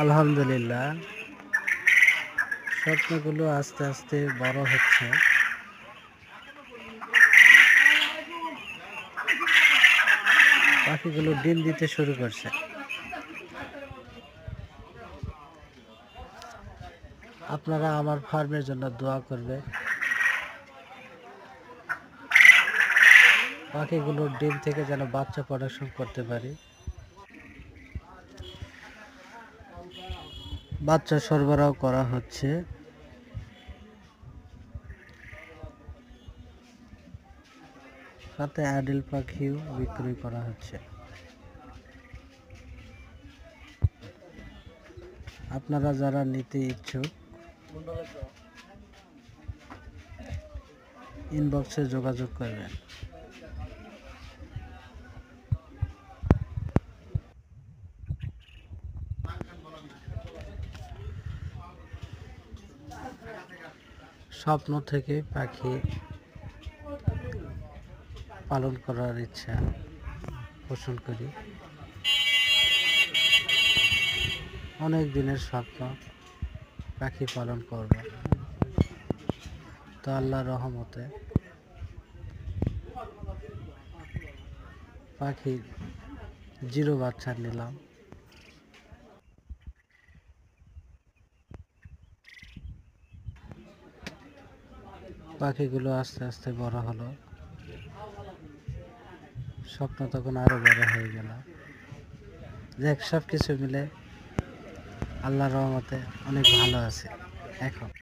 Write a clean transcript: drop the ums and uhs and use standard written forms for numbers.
আলহামদুলিল্লাহ, স্বপ্নগুলো আস্তে আস্তে বড় হচ্ছে। পাখিগুলো ডিম দিতে শুরু করছে। আপনারা আমার ফার্মের জন্য দোয়া করবেন। পাখিগুলোর ডিম থেকে যেন বাচ্চা প্রোডাকশন করতে পারি। বাচ্চা সরবরাহ করা হচ্ছে। সাথে অ্যাডাল্ট পাখিও বিক্রি করা হচ্ছে। আপনারা যারা নিতে ইচ্ছুক ইনবক্সে যোগাযোগ করবেন। স্বপ্ন থেকে পাখি পালন করার ইচ্ছা পোষণ করি। অনেক দিনের স্বপ্ন পাখি পালন করব, তো আল্লাহর রহমতে পাখি জিরো বাচ্চা নিলাম। পাখিগুলো আস্তে আস্তে বড় হলো, স্বপ্ন তখন আরো বড় হয়ে গেল। দেখ, সব কিছু মিলে আল্লাহর রহমতে অনেক ভালো আছে এখন।